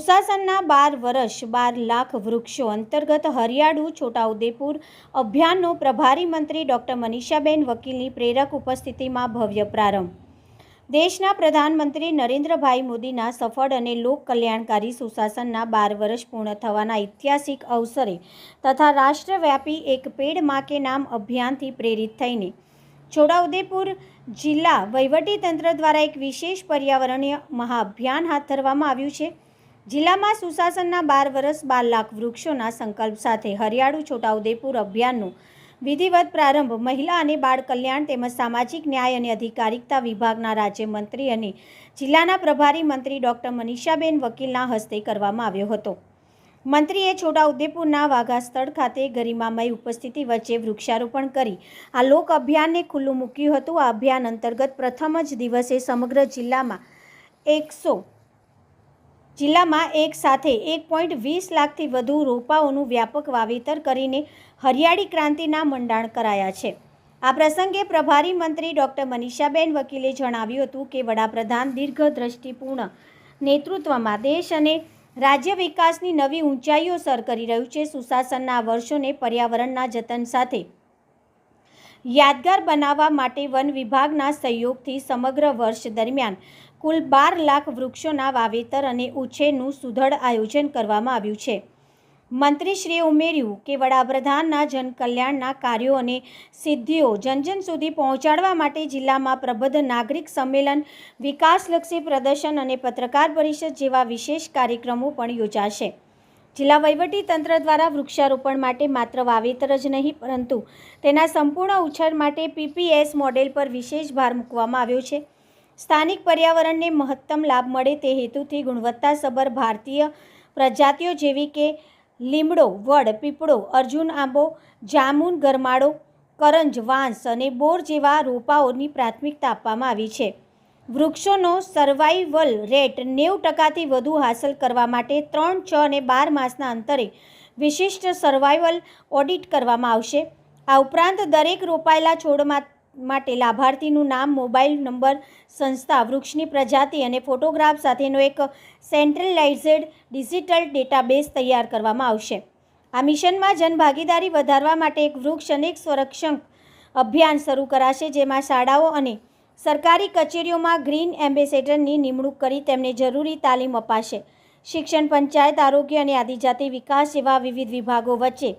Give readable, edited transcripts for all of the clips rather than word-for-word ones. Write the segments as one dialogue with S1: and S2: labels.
S1: સુશાસનના 12 વર્ષ 12 લાખ વૃક્ષો અંતર્ગત હરિયાળુ છોટાઉદેપુર અભિયાનનો પ્રભારી મંત્રી ડૉક્ટર મનીષાબેન વકીલની પ્રેરક ઉપસ્થિતિમાં ભવ્ય પ્રારંભ। દેશના પ્રધાનમંત્રી નરેન્દ્રભાઈ મોદીના સફળ અને લોક કલ્યાણકારી સુશાસનના 12 વર્ષ પૂર્ણ થવાના ઐતિહાસિક અવસરે તથા રાષ્ટ્રવ્યાપી એક પેડ માં કે નામ અભિયાનથી પ્રેરિત થઈને છોટાઉદેપુર જિલ્લા વહીવટીતંત્ર દ્વારા એક વિશેષ પર્યાવરણીય મહાઅભિયાન હાથ ધરવામાં આવ્યું છે। જિલ્લામાં સુશાસનના 12 વર્ષ 12 લાખ વૃક્ષોના સંકલ્પ સાથે હરિયાળુ છોટાઉદેપુર અભિયાનનો વિધિવત પ્રારંભ મહિલા અને બાળ કલ્યાણ તેમજ સામાજિક ન્યાય અને અધિકારિતા વિભાગના રાજ્યમંત્રી અને જિલ્લાના પ્રભારી મંત્રી ડૉક્ટર મનીષાબેન વકીલના હસ્તે કરવામાં આવ્યો હતો। મંત્રીએ છોટાઉદેપુરના વાઘા સ્થળ ખાતે ગરિમામય ઉપસ્થિતિ વચ્ચે વૃક્ષારોપણ કરી આ લોક અભિયાનને ખુલ્લું મૂક્યું હતું। આ અભિયાન અંતર્ગત પ્રથમ જ દિવસે સમગ્ર જિલ્લામાં એક સાથે 1.20 લાખથી વધુ રોપાઓનું વ્યાપક વાવેતર કરીને હરિયાળી ક્રાંતિના મંડાણ કરાયા છે। આ પ્રસંગે પ્રભારી મંત્રી ડૉક્ટર મનીષાબેન વકીલે જણાવ્યું હતું કે વડાપ્રધાન દીર્ઘદ્રષ્ટિપૂર્ણ નેતૃત્વમાં દેશ અને રાજ્ય વિકાસની નવી ઊંચાઈઓ સર કરી રહ્યું છે। સુશાસનના વર્ષોને પર્યાવરણના જતન સાથે યાદગાર બનાવવા માટે વન વિભાગના સહયોગથી સમગ્ર વર્ષ દરમિયાન કુલ 12 લાખ વૃક્ષોના વાવેતર અને ઉછેરનું સુદૃઢ આયોજન કરવામાં આવ્યું છે। મંત્રીશ્રીએ ઉમેર્યું કે વડાપ્રધાનના જનકલ્યાણના કાર્યો અને સિદ્ધિઓ જન સુધી પહોંચાડવા માટે જિલ્લામાં પ્રબુદ્ધ નાગરિક સંમેલન, વિકાસલક્ષી પ્રદર્શન અને પત્રકાર પરિષદ જેવા વિશેષ કાર્યક્રમો પણ યોજાશે। જિલ્લા વહીવટીતંત્ર દ્વારા વૃક્ષારોપણ માટે માત્ર વાવેતર જ નહીં પરંતુ તેના સંપૂર્ણ ઉછેર માટે PPS મોડેલ પર વિશેષ ભાર મૂકવામાં આવ્યો છે। સ્થાનિક પર્યાવરણને મહત્તમ લાભ મળે તે હેતુથી ગુણવત્તાસભર ભારતીય પ્રજાતિઓ જેવી કે લીમડો, વડ, પીપળો, અર્જુન આંબો, જામુન, ગરમાળો, કરંજ, વાંસ અને બોર જેવા રોપાઓની પ્રાથમિકતા આપવામાં આવી છે। વૃક્ષોનો સર્વાઇવલ રેટ 90%થી વધુ હાંસલ કરવા માટે 3, 6 અને 12 માસના અંતરે વિશિષ્ટ સર્વાઇવલ ઓડિટ કરવામાં આવશે। આ ઉપરાંત દરેક રોપાયેલા છોડ માટે લાભાર્થીનું નામ, મોબાઈલ નંબર, સંસ્થા, વૃક્ષની પ્રજાતિ અને ફોટોગ્રાફ સાથેનો એક સેન્ટ્રલાઇઝ્ડ ડિજિટલ ડેટાબેઝ તૈયાર કરવામાં આવશે। આ મિશનમાં જનભાગીદારી વધારવા માટે એક વૃક્ષ અનેક સંરક્ષણ અભિયાન શરૂ કરાશે, જેમાં શાળાઓ અને સરકારી કચેરીઓમાં ગ્રીન એમ્બેસેડરની નિમણૂક કરી તેમને જરૂરી તાલીમ અપાશે। શિક્ષણ, પંચાયત, આરોગ્ય અને આદિજાતિ વિકાસ જેવા વિવિધ વિભાગો વચ્ચે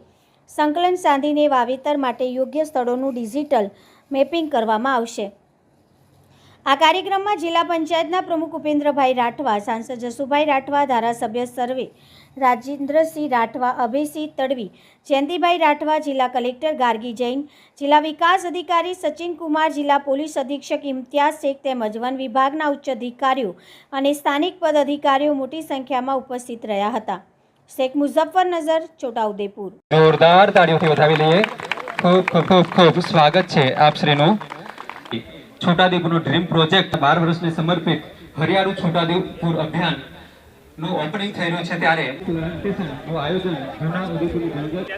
S1: સંકલન સાધીને વાવેતર માટે યોગ્ય સ્થળોનું ડિજિટલ મેપિંગ કરવામાં આવશે। આ કાર્યક્રમમાં જિલ્લા પંચાયતના પ્રમુખ ઉપેન્દ્રભાઈ રાઠવા, સાંસદ જસુભાઈ રાઠવા, ધારાસભ્ય સર્વે રાજેન્દ્રસિંહ રાઠવા, અભયસિંહ તડવી, જયંતિભાઈ રાઠવા, જિલ્લા કલેક્ટર ગાર્ગી જૈન, જિલ્લા વિકાસ અધિકારી સચિન કુમાર, જિલ્લા પોલીસ અધિક્ષક ઇમ્તિયાઝ શેખ તેમજ વન વિભાગના ઉચ્ચ અધિકારીઓ અને સ્થાનિક પદ અધિકારીઓ મોટી સંખ્યામાં ઉપસ્થિત રહ્યા હતા। શેખ મુઝફ્ફર નઝર, છોટાઉદેપુર।
S2: જોરદાર તાળીઓથી વધાવી લઈએ। ખૂબ સ્વાગત છે આપ શ્રીનું। છોટાઉદેપુરનો ડ્રીમ પ્રોજેક્ટ 12 વર્ષને સમર્પિત હરિયાળુ છોટાઉદેપુર અભિયાન નું ઓપનિંગ થઈ રહ્યું છે ત્યારે પ્લાન્ટેશનનું આયોજન ઘણા ઉદેપુરની જનગત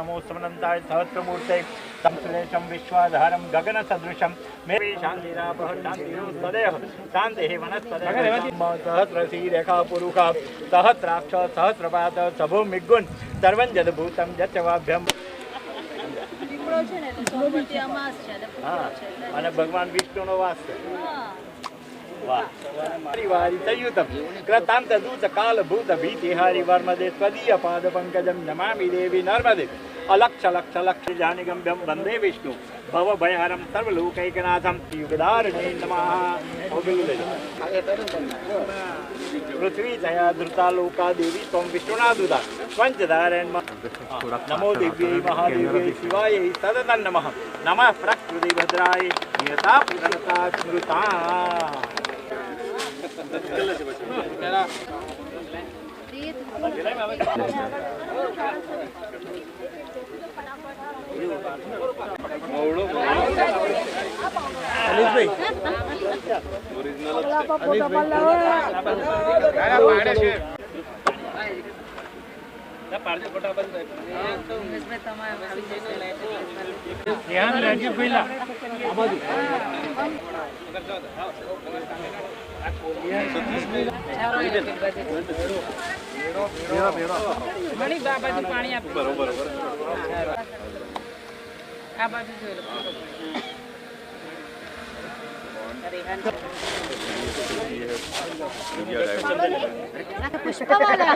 S3: नमो समनंताय सहस्रमूर्ते संश्लेषम विश्वाधारम गगन सदृशम मेरी शांतिरापः शांतिरो सदैव शांतिः वनस्पतयः सहस्रशी रेखा पुरुषा सहस्राक्ष सहस्रपात सभो मिगुण सर्वं जदभूतं यच्चवाभ्यम અને ભગવાન વિષ્ણુનો વાસ છે। વાહ પરિવારી સંયુતમ ક્રતાંત દૂત કાલ ભૂત ભીતિહારી વર્મદે સ્વદીય પાદ પંકજમ નમામિ દેવી નર્મદે અલક્ષ લક્ષ લક્ષ જાનિગમ્યમ વંદે વિષ્ણુ ભવ ભયહરમ સર્વલોકૈકનાથમ યુગધારણે નમઃ। પૃથ્વી તયા ધૃતા લોકા દેવી ત્વમ વિષ્ણુના દૂતા પંચધારેણ નમો દિવ્યૈ મહાદેવ્યૈ શિવાય સદતં નમઃ। નમઃ પ્રકૃતિ ભદ્રાય નિયતા પૂર્ણતા સ્મૃતા। ધ્યાન રાખજો પહેલા
S4: મણી બા બાજુ પાણી આપો બરોબર આ બાજુ જોઈ લો
S5: પુષ્પવાલા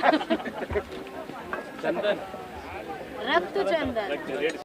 S5: રક્ત ચંદન